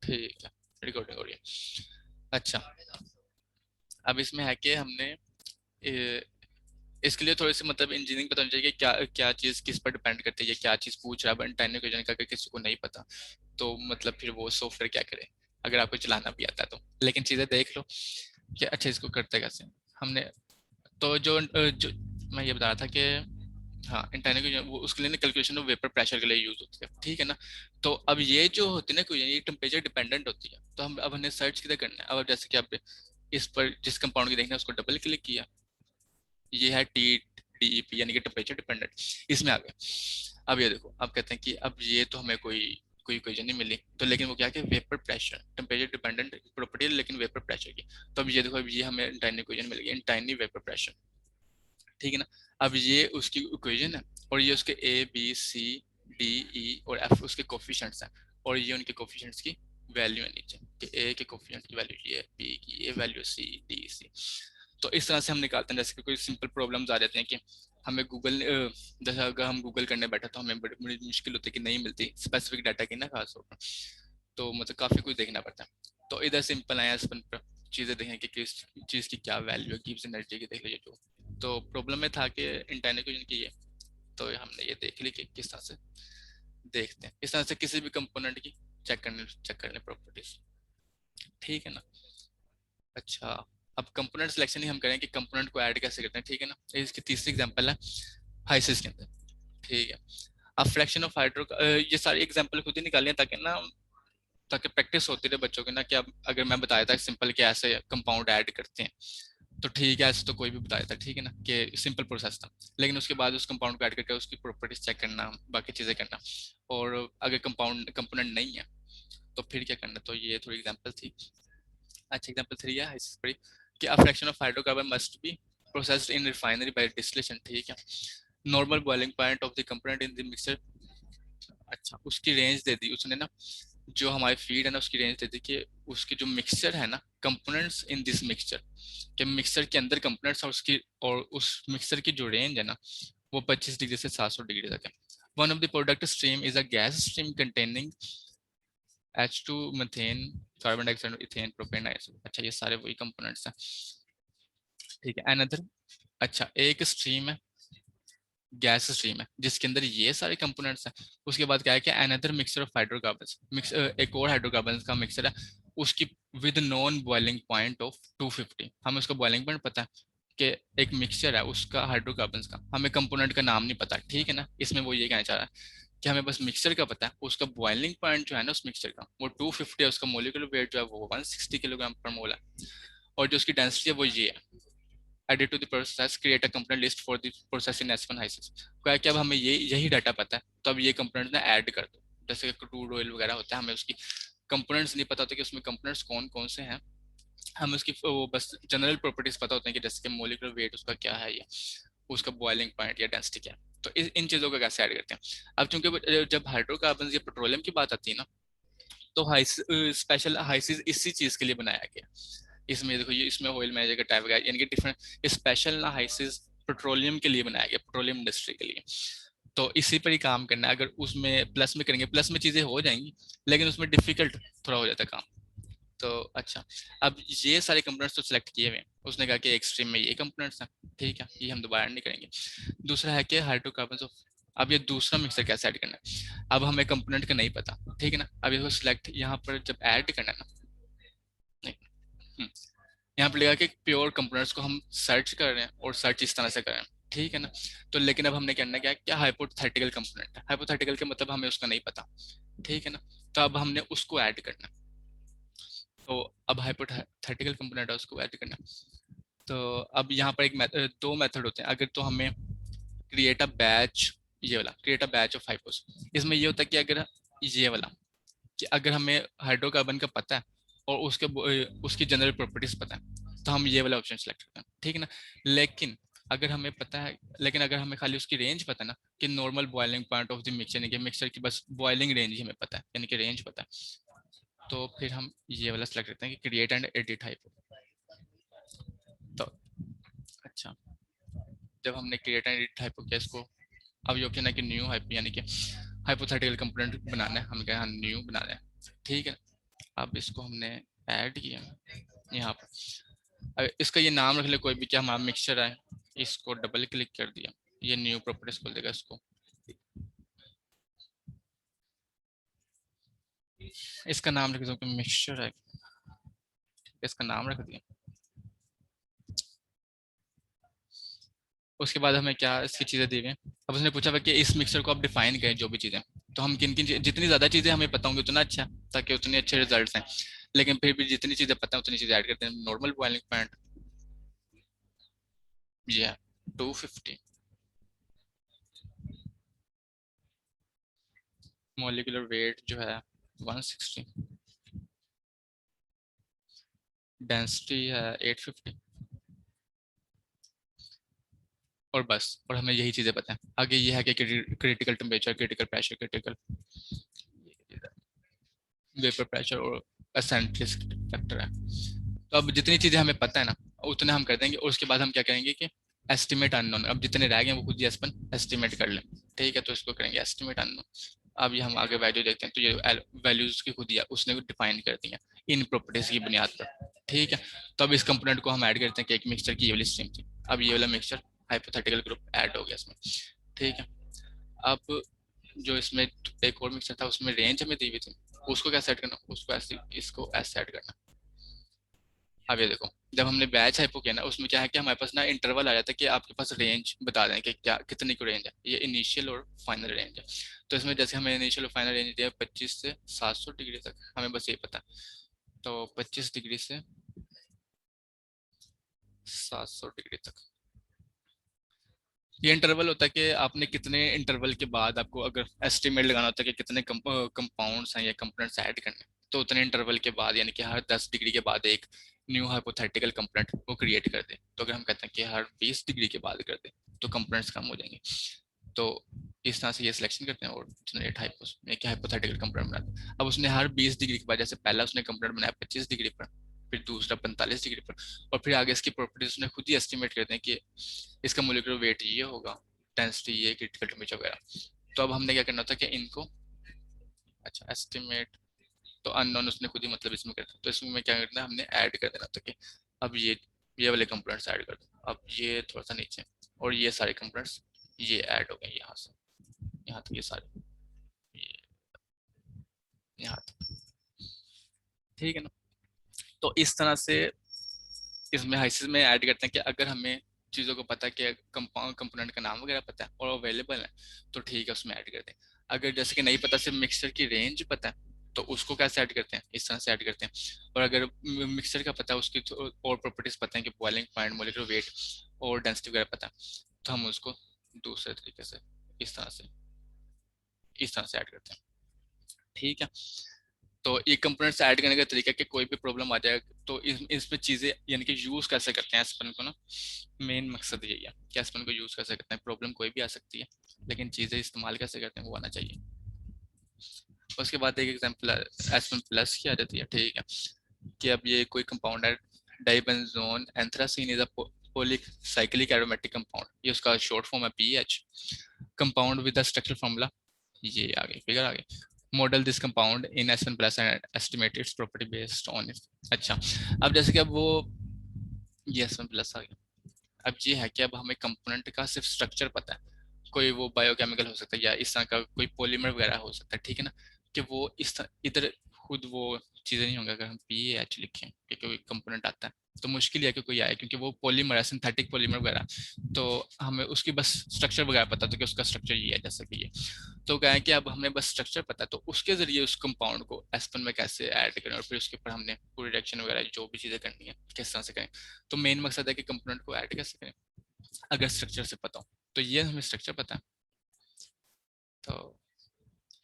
ठीक है, रिकॉर्डिंग हो रही है। अच्छा, अब इसमें है कि हमने इसके लिए थोड़ी सी मतलब इंजीनियरिंग पता होनी चाहिए कि क्या क्या चीज़ किस पर डिपेंड करती है, क्या चीज़ पूछ रहा है। बट टाइम इक्वेशन का अगर किसी को नहीं पता तो मतलब फिर वो सॉफ्टवेयर क्या करे, अगर आपको चलाना भी आता है तो। लेकिन चीज़ें देख लो कि अच्छा इसको करते कैसे हमने। तो जो मैं ये बता रहा था कि हाँ, इंटरनल इक्वेशन वो उसके लिए ना कैलकुलेशन ऑफ वेपर प्रेशर के लिए यूज होती है, ठीक है ना। तो अब ये जो होती है ना इक्वेशन, ये टेम्परेचर डिपेंडेंट होती है। तो हम अब हमने सर्च किधर करना है। अब जैसे कि आप इस पर जिस कंपाउंड की देखना है उसको डबल क्लिक किया, ये है टी डीईपी यानी कि टेम्परेचर डिपेंडेंट, इसमें आ गया। अब ये देखो, अब कहते हैं कि अब ये तो हमें कोई कोई इक्वेशन नहीं मिली, तो लेकिन वो क्या कि vapour pressure temperature dependent property है लेकिन वेपर प्रेशर की। तो अब ये देखो, अब ये हमें टाइनी इक्वेशन मिल गई इन टाइनी वेपर प्रेशर, ठीक है ना। अब ये उसकी इक्वेशन है और ये उसके A B C D E और एफ उसके कोफिशिएंट्स हैं, और ये उनके कोफिशिएंट्स की वैल्यू है नीचे कि ए के कोफिशिएंट की वैल्यू ये, बी की ये वैल्यू, सी डी सी। तो इस तरह से हम निकालते हैं। जैसे कि कोई सिंपल प्रॉब्लम्स आ जाते हैं कि हमें गूगल, जैसे अगर हम गूगल करने बैठे तो हमें बड़ी मुश्किल होती है कि नहीं मिलती स्पेसिफिक डाटा की ना, खास तौर पर। तो मतलब काफी कुछ देखना पड़ता है। तो इधर सिंपल आया इस पर चीजें देखें कि किस चीज की क्या वैल्यू है, गिब्स एनर्जी की देख लीजिए जो। तो प्रॉब्लम में था कि इंटरनल इक्वेशन की है, तो हमने ये देख ली कि किस तरह से देखते हैं। इस तरह से किसी भी कंपोनेंट की चेक करने प्रॉपर्टीज, ठीक है ना। अच्छा, अब कंपोनेंट सिलेक्शन ही हम करें कि कंपोनेंट को ऐड कैसे करते हैं, ठीक है ना। इसकी तीसरी एग्जांपल है हाइसिस के अंदर, ठीक है। अब फ्रैक्शन ऑफ हाइड्रो, ये सारी एग्जांपल खुद ही निकालिए ताकि प्रैक्टिस होती रहे बच्चों की ना, कि अब अगर मैं बताया था सिंपल कि ऐसे कंपाउंड ऐड करते हैं तो ठीक है, ऐसे तो कोई भी बताया था, ठीक है ना, कि सिंपल प्रोसेस था। लेकिन उसके बाद उस कंपाउंड को ऐड करके उसकी प्रॉपर्टीज चेक करना, बाकी चीजें करना, और अगर कंपाउंड कंपोनेंट नहीं है तो फिर क्या करना। तो ये थोड़ी एग्जांपल थी। अच्छा, एग्जांपल 3 है हाइसिस कि a fraction of hydrocarbon must be processed in refinery by distillation, ठीक है। Normal boiling point of the component in the mixer. अच्छा, उसकी रेंज दे दी उसने ना, जो हमारी फीड है ना उसकी रेंज दे दी कि उसकी जो मिक्सचर है ना, कंपोनेंट्स इन दिस मिक्सचर, कि मिक्सचर के अंदर कंपोनेंट्स और उसकी और उस मिक्सचर की जो रेंज है ना वो 25 डिग्री से 700 डिग्री तक है। One of the product stream is a gas stream containing H2 methane, carbon dioxide, ethane, propane, iso. अच्छा, ये सारे वही कंपोनेंट्स हैं, ठीक है। अनदर, अच्छा एक स्ट्रीम है, गैस स्ट्रीम है जिसके अंदर ये सारे कंपोनेंट्स हैं। उसके बाद क्या है कि अनदर मिक्सचर ऑफ हाइड्रोकार्बन्स, एक और हाइड्रोकार्बन्स का मिक्सचर है, उसकी with non boiling point of 250। हमें उसका बॉइलिंग पॉइंट पता है कि एक मिक्सचर है उसका हाइड्रोकार्बन्स का, हमें कंपोनेंट का नाम नहीं पता, ठीक है ना। इसमें वो ये कहना चाह रहा है कि हमें बस मिक्सचर का पता है, उसका बॉइलिंग पॉइंट जो है ना उस मिक्सचर का वो 250 है, उसका मोलिकुलर वेट जो है वो 160 किलोग्राम पर मोल है, और जो उसकी डेंसिटी है वो ये है। Added to the process create a component list for the process in S1 HYSYS. क्या है कि अब हमें यही डाटा पता है, तो अब ये कंपोनेंट ना ऐड कर दो। जैसे क्रूड ऑयल वगैरह होता है, हमें उसकी कंपोनेंट्स नहीं पता होता कि उसमें कंपोनेंट्स कौन कौन से हैं। हमें उसकी वो बस जनरल प्रॉपर्टीज पता होते हैं कि जैसे कि मोलिकुलर वेट उसका क्या है, या उसका बॉइलिंग पॉइंट या डेंसिटी क्या है। तो इन चीजों को कैसे ऐड करते हैं। अब चूंकि जब हाइड्रोकार्बन या पेट्रोलियम की बात आती है ना, तो स्पेशल हाइसिस इसी चीज के लिए बनाया गया। इसमें देखो, ये इसमें ऑयल मैनेजर का टाइप है, यानी कि डिफरेंट स्पेशल ना हाइसिस पेट्रोलियम के लिए बनाया गया, पेट्रोलियम इंडस्ट्री के लिए। तो इसी पर ही काम करना है। अगर उसमें प्लस में करेंगे, प्लस में चीजें हो जाएंगी लेकिन उसमें डिफिकल्ट थोड़ा हो जाता है काम। तो अच्छा, अब ये सारे कंपोनेंट्स तो सिलेक्ट किए हुए हैं, उसने कहा कि एक स्ट्रीम में ये कंपोनेंट्स हैं, ठीक है, ये हम दोबारा नहीं करेंगे। दूसरा है कि हाइड्रोकार्बन ऑफ, अब ये दूसरा मिक्सर कैसे ऐड करना है। अब हमें कंपोनेंट का नहीं पता, ठीक है ना। अब इसको सिलेक्ट यहाँ पर जब ऐड करना है ना, नहीं, यहाँ पर लिखा कि प्योर कंपोनेंट्स को हम सर्च कर रहे हैं और सर्च इस तरह से कर रहे हैं, ठीक है ना। तो लेकिन अब हमने करना क्या है, क्या हाइपोथेटिकल कंपोनेंट है, हाइपोथेटिकल के मतलब हमें उसका नहीं पता, ठीक है ना। तो अब हमने उसको ऐड करना है। तो अब हाइपोथेटिकल कंपोनेंट है उसको ऐड करना है। तो अब यहाँ पर दो मेथड होते हैं। अगर तो हमें क्रिएट अ बैच, ये वाला क्रिएट अ बैच ऑफ हाइपोस, इसमें ये होता है कि अगर ये वाला, कि अगर हमें हाइड्रोकार्बन का पता है और उसकी जनरल प्रॉपर्टीज पता है तो हम ये वाला ऑप्शन सेलेक्ट करते हैं, ठीक है ना। लेकिन अगर हमें पता है, लेकिन अगर हमें खाली उसकी रेंज पता है ना, कि normal boiling point of the mixture, यानी कि मिक्सचर की बस बॉइलिंग रेंज ही हमें पता है, यानी कि रेंज पता है, तो फिर हम ये वाला सेलेक्ट करते हैं कि क्रिएट एंड एडिट हाइपो। तो अच्छा, जब हमने क्रिएट एंड एडिट हाइपो किया इसको, अब ये ऑप्शन है कि न्यू हाइपो, यानी कि हाइपोथेटिकल कंपोनेंट बनाना है, हम कहें न्यू बनाना है, ठीक है। अब इसको हमने ऐड किया यहाँ पर। अब इसका ये नाम रख ले कोई भी, क्या हमारा मिक्सचर है। इसको डबल क्लिक कर दिया, ये न्यू प्रॉपर्टीज खोल देगा। इसको इसका नाम रख दो मिक्सचर है, इसका नाम रख दिया। उसके बाद हमें क्या इसकी चीज़ें दी हुई हैं। अब उसने पूछा था कि इस मिक्सचर को आप डिफाइन करें जो भी चीज़ें। तो हम किन किन जितनी ज़्यादा चीज़ें हमें पता होंगी उतना अच्छा, ताकि उतने अच्छे रिजल्ट्स हैं। लेकिन फिर भी जितनी चीज़ें पता है उतनी चीज़ें ऐड करते हैं। नॉर्मल बॉइलिंग पॉइंट ये है 250, मॉलिक्यूलर वेट जो है 160, डेंसिटी है 850, और बस। और हमें यही चीज़ें पता है। आगे ये है कि critical temperature, critical pressure, critical vapour pressure और एसेंट्रिक फैक्टर है। तो अब जितनी चीजें हमें पता है ना उतने हम कर देंगे। और उसके बाद हम क्या करेंगे कि एस्टिमेट अननोन, अब जितने रह गए वो खुद ही अपन एस्टिमेट कर लें। ठीक है, तो इसको करेंगे एस्टिमेट अननोन। अब ये हम आगे वैल्यू देखते हैं, तो ये वैल्यूज की खुद ही उसने डिफाइन कर दी है इन प्रॉपर्टीज की बुनियाद पर। ठीक है, तो अब इस कंपोनेंट को हम ऐड करते हैं कि एक मिक्सचर की ये वाली स्ट्रीम थी। अब ये वाला मिक्सचर हाइपोथेटिकल ग्रुप ऐड हो गया इसमें। ठीक है, अब जो इसमें एक और मिक्सचर था उसमें रेंज हमें दी हुई थी, उसको क्या सेट करना, उसको ऐसे इसको ऐसे सेट करना। अब ये देखो, जब हमने बैच हाइपो किया ना उसमें क्या है कि हमारे पास ना इंटरवल आ जाता है कि आपके पास रेंज बता दें कि क्या कितनी को रेंज है, ये इनिशियल और फाइनल रेंज है। तो इसमें जैसे हमें इनिशियल और फाइनल रेंज दिया 25 से 700 डिग्री तक, हमें बस ये पता है। तो 25 डिग्री से 700 डिग्री तक ये इंटरवल होता है कि आपने कितने इंटरवल के बाद आपको अगर एस्टिमेट लगाना होता है कि कितने कंपाउंड्स हैं या कंपोनेंट्स ऐड करने हैं, तो उतने इंटरवल के बाद यानी कि हर 10 डिग्री के बाद एक न्यू हाइपोथेटिकल कंपोनेंट वो क्रिएट कर दे। तो अगर हम कहते हैं कि हर 20 डिग्री के बाद कर दे तो कंपोनेंट्स कम हो जाएंगे। तो इस तरह से ये सिलेक्शन करते हैं और जनरेट हाइपोथेटिकल कंपोनेंट बनाते हैं। अब उसने हर 20 डिग्री के बाद, जैसे पहला उसने कंपोनेंट बनाया 25 डिग्री पर, फिर दूसरा 45 डिग्री पर, और फिर आगे इसकी प्रॉपर्टीज उसने खुद ही एस्टिमेट करते हैं कि इसका मोलिकुलर वेट ये होगा, डेंसिटी ये, क्रिटिकल टेम्परेचर वगैरह। तो अब हमने क्या करना होता है कि इनको, अच्छा एस्टिमेट तो अननोन उसने खुद ही मतलब इसमें करता, तो इसमें क्या करना है हमने ऐड कर देना होता है कि अब ये वाले कंपोनेंट्स ऐड कर दो। अब ये थोड़ा सा नीचे, और ये सारे कंपोनेंट्स ये ऐड हो गए यहाँ से यहाँ तक, ये सारे ये यहाँ तक। ठीक है ना, तो इस तरह से इसमें हाइसिस में ऐड करते हैं कि अगर हमें चीज़ों को पता है कि कंपाउंड कंपोनेंट का नाम वगैरह पता है और अवेलेबल है तो ठीक है उसमें ऐड करते हैं। अगर जैसे कि नहीं पता, सिर्फ मिक्सचर की रेंज पता है तो उसको कैसे ऐड करते हैं, इस तरह से ऐड करते हैं। और अगर मिक्सचर का पता है, उसकी और प्रॉपर्टीज पता है कि बॉइलिंग पॉइंट, मोलिकुलर वेट और डेंसिटी वगैरह पता है, तो हम उसको दूसरे तरीके से इस तरह से ऐड करते हैं। ठीक है, तो ये कंपोनेंट्स ऐड करने का तरीका कि कोई भी प्रॉब्लम आ जाए तो इसमें चीजें यानी कि यूज कैसे करते हैं एस्पन को ना, मेन मकसद यही है कि एस्पन को यूज कैसे करते हैं। प्रॉब्लम कोई भी आ सकती है लेकिन चीजें इस्तेमाल कैसे करते हैं वो आना चाहिए। उसके बाद एक एग्जांपल एस्पन प्लस की आ जाती है। ठीक है, कि अब ये कोई कंपाउंड है, dibenz anthracene is a polycyclic aromatic compound, ये उसका शॉर्ट फॉर्म है PH. Compound with the structural formula ये आ गई, फिगर आ गई। Model this compound in S one plus and estimate its property based on it. अच्छा, अब जैसे कि अब वो ये एस वन प्लस आ गया। अब ये है कि अब हमें कंपोनेंट का सिर्फ स्ट्रक्चर पता है, कोई वो बायोकेमिकल हो सकता है या इस तरह का कोई पॉलीमर वगैरह हो सकता है। ठीक है ना, कि वो इस इधर खुद वो चीज़ें नहीं होंगी। अगर हम पी एच लिखें कि कोई कंपोनेंट आता है तो मुश्किल है कि कोई आए, क्योंकि वो पॉलीमर है, सिंथेटिक पॉलीमर वगैरह। तो हमें उसकी बस स्ट्रक्चर वगैरह पता था कि उसका स्ट्रक्चर ये है जैसे कि ये। तो क्या है कि अब हमें बस स्ट्रक्चर पता है, तो उसके जरिए उस कंपाउंड को एस्पन में कैसे ऐड करें और फिर उसके ऊपर हमने पूरी रिएक्शन वगैरह जो भी चीज़ें करनी है किस तरह से करें। तो मेन मकसद है कि कंपोनेंट को ऐड कैसे करें अगर स्ट्रक्चर से पता हो। तो ये हमें स्ट्रक्चर पता है। तो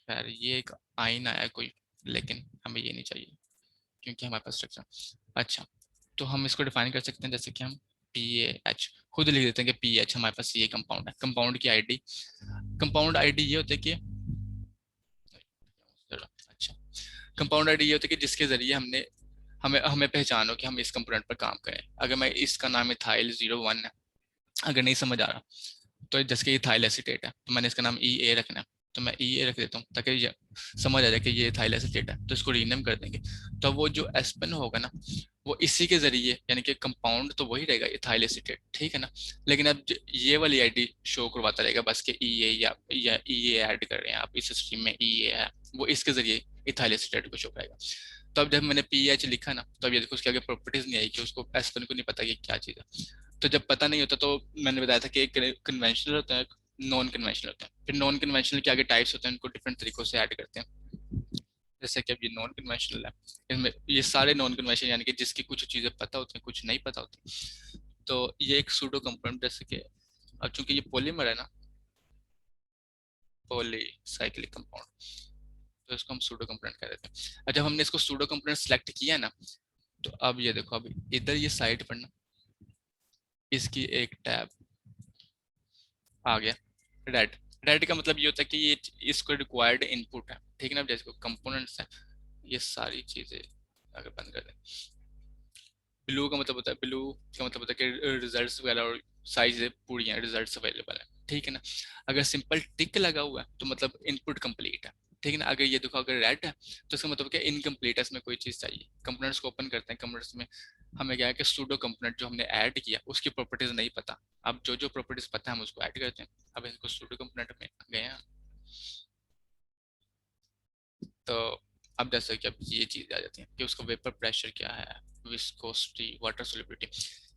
खैर ये एक आइन आया कोई, लेकिन हमें ये नहीं चाहिए क्योंकि हमारे पास स्ट्रक्चर। अच्छा, तो हम इसको डिफाइन कर सकते हैं जैसे कि हम पी ए एच खुद लिख देते हैं कि पी एच हमारे पास ये कंपाउंड है। कंपाउंड की आईडी, कंपाउंड आईडी ये होता है कि, अच्छा, कंपाउंड आईडी ये होता है कि जिसके जरिए हमने हमें हमें पहचान हो कि हम इस कंपोनेंट पर काम करें। अगर मैं इसका नाम इथाइल 01 है, अगर नहीं समझ आ रहा तो जैसे कि इथाइल एसीटेट है तो मैंने इसका नाम ई ए रखना है। तो मैं ई ए रख देता हूँ ताकि समझ आ जाए कि ये इथाइल एसीटेट है, तो इसको रीनेम कर देंगे। तो वो जो एस्पेन होगा ना, वो इसी के जरिए, यानी कि कंपाउंड तो वही रहेगा इथाइल एसीटेट, ठीक है ना, लेकिन अब ये वाली आईडी शो करवाता रहेगा बस कि ई ए या ई ए ऐड कर रहे हैं आप इस स्ट्रीम में, ई ए है, वो इसके जरिए इथाइल एसीटेट को शो करेगा। तो अब जब मैंने पी एच लिखा ना, तो अब ये देखो उसके आगे प्रॉपर्टीज नहीं आई कि उसको एस्पेन को नहीं पता कि क्या चीज़ है। तो जब पता नहीं होता, तो मैंने बताया था कि एक कन्वेंशनल होता है, नॉन कन्वेंशनल होता है। फिर नॉन कन्वेंशनल के आगे टाइप्स होते हैं, उनको डिफरेंट तरीकों से ऐड करते हैं। जैसे कि अब ये नॉन कन्वेंशनल है, इसमें ये सारे नॉन कन्वेंशनल, यानी कि जिसकी कुछ चीजें पता होती हैं कुछ नहीं पता होती। तो ये एक सूडो कंपाउंड, जैसे कि अब चूंकि ये पॉलीमर है ना, पॉलीसाइक्लिक कंपाउंड, तो इसको हम सूडो कंपाउंड कह देते हैं। और जब हमने इसको सूडो कंपाउंड सेलेक्ट किया ना, तो अब ये देखो, अब इधर ये साइड पर ना इसकी एक टैब आ गया, रेड। रेड का मतलब ये होता है कि ये इसको रिक्वायर्ड इनपुट है, ठीक है ना। जैसे कंपोनेंट्स है, ये सारी चीजें अगर बंद कर दें। ब्लू का मतलब होता है, ब्लू का मतलब होता है कि रिजल्ट्स वगैरह और सारी चीजें पूरी हैं, रिजल्ट्स अवेलेबल हैं, ठीक है ना। अगर सिंपल टिक लगा हुआ है तो मतलब इनपुट कंप्लीट है, ठीक है ना। अगर ये देखो अगर रेड है तो इसका मतलब क्या, इनकम्प्लीट है, इसमें कोई चीज चाहिए। कंपोनेंट्स को ओपन करते हैं, कंपोनेंट्स में हमें क्या है कि सूडो कंपोनेंट जो हमने ऐड किया उसकी प्रॉपर्टीज नहीं पता। अब जो जो प्रॉपर्टीज पता है हम उसको ऐड करते हैं। अब इसको सूडो कंपोनेंट में गए हैं, तो अब जैसे कि अब ये चीज आ जाती है कि उसका वेपर प्रेशर क्या है, विस्कोसिटी, वाटर सोल्युबिलिटी,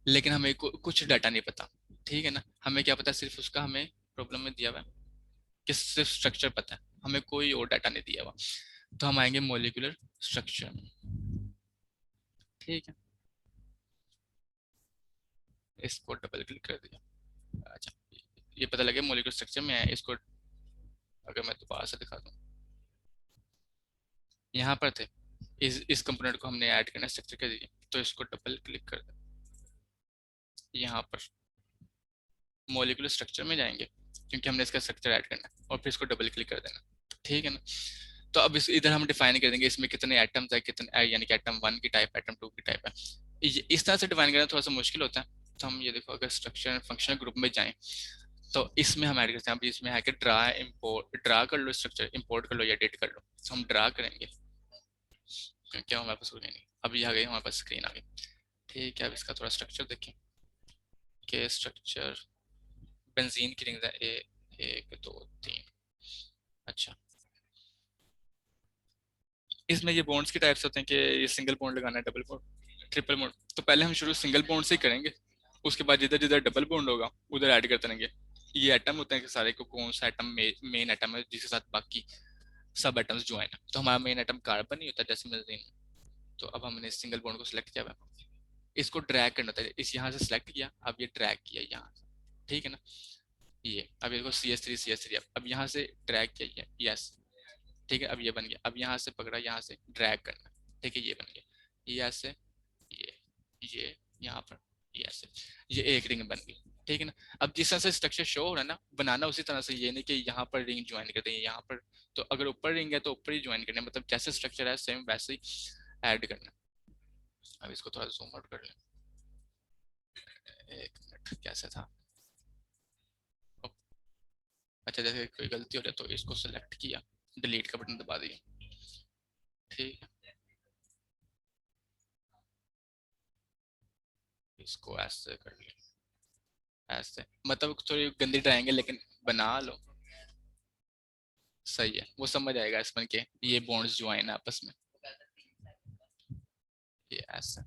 लेकिन हमें कुछ डाटा नहीं पता, ठीक है ना। हमें क्या पता, सिर्फ उसका हमें प्रॉब्लम में दिया हुआ है कि सिर्फ स्ट्रक्चर पता है, हमें कोई और डाटा नहीं दिया हुआ। तो हम आएंगे मोलिकुलर स्ट्रक्चर में, ठीक है। इसको डबल क्लिक कर दिया। अच्छा, ये पता लगे मोलिकुलर स्ट्रक्चर में है। इसको अगर मैं दोबारा से दिखा दूँ, यहाँ पर थे, इस कंपोनेंट को हमने ऐड करना स्ट्रक्चर के जरिए, तो इसको डबल क्लिक कर दें। यहाँ पर मोलिकुलर स्ट्रक्चर में जाएंगे क्योंकि हमने इसका स्ट्रक्चर ऐड करना है, और फिर इसको डबल क्लिक कर देना, ठीक है ना। तो अब इधर हम डिफाइन कर देंगे इसमें कितने एटम्स है, कितने यानी कि एटम 1 की टाइप, एटम 2 की टाइप है। इस तरह से डिफाइन करना थोड़ा सा मुश्किल होता है। तो हम ये देखो, अगर स्ट्रक्चर एंड फंक्शनल ग्रुप में जाएं तो इसमें हम ऐड करते हैं। अब इसमें है कि ड्रा इम्पोर्ट, ड्रा कर लो स्ट्रक्चर, इम्पोर्ट कर लो या एडिट कर लो। तो हम ड्रा करेंगे क्योंकि हमारे पास नहीं, अभी आ गई हमारे पास, स्क्रीन आ गई, ठीक है। अब इसका थोड़ा स्ट्रक्चर देखें के स्ट्रक्चर, बेंजीन की रिंग्स है ए, 1 2 3। अच्छा, इसमें ये बॉन्ड्स की टाइप्स होते हैं कि ये सिंगल बॉन्ड लगाना है, डबल बॉन्ड, ट्रिपल बॉन्ड। तो पहले हम शुरू सिंगल बॉन्ड से ही करेंगे, उसके बाद जिधर जिधर डबल बॉन्ड होगा उधर ऐड करते रहेंगे। ये एटम होते हैं कि सारे को कौन सा एटम मेन एटम है जिसके साथ बाकी सब एटम्स ज्वाइन है। तो हमारा मेन एटम कार्बन ही होता है जैसे बेंजीन। तो अब हमने सिंगल बॉन्ड को सिलेक्ट किया हुआ है, इसको ड्रैग करना था, इस यहाँ से सिलेक्ट किया, अब ये ड्रैग किया यहाँ से, ठीक है ना। ये अब इसको CH3 अब यहाँ से ड्रैग किया, यस, ठीक है। अब ये बन गया, अब यहाँ से पकड़ा, यहाँ से ड्रैग करना, ठीक है, ये बन गया। ये ऐसे, ये यहाँ पर, ये ऐसे, ये एक रिंग बन गई, ठीक है ना। अब जिस तरह से स्ट्रक्चर शो हो रहा है ना, बनाना उसी तरह से, ये नहीं कि यहाँ पर रिंग ज्वाइन कर देंगे यहाँ पर। तो अगर ऊपर रिंग है तो ऊपर ही ज्वाइन करना है, मतलब जैसे स्ट्रक्चर है सेम वैसे ही ऐड करना। अब इसको थोड़ा जूम आउट कर लें, एक मिनट, कैसे था। अच्छा, जैसे कोई गलती हो जाए तो इसको सेलेक्ट किया, डिलीट का बटन दबा दिया, ठीक है। इसको ऐसे कर लिया, ऐसे, मतलब थोड़ी गंदी ड्राइंग है लेकिन बना लो, सही है, वो समझ आएगा इसमें के ये बॉन्ड्स ज्वाइन है आपस में, ये ऐसे।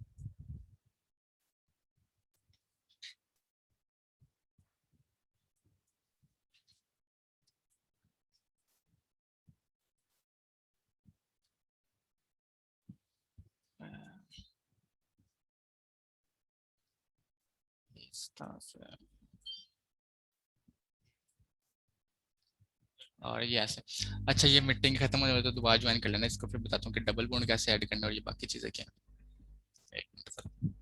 इस तरह से, और ये ऐसे। अच्छा, ये मीटिंग खत्म हो जाए तो दोबारा ज्वाइन कर लेना इसको, फिर बताता हूँ कि डबल बॉन्ड कैसे ऐड करना और ये बाकी चीजें क्या है। एक मिनट।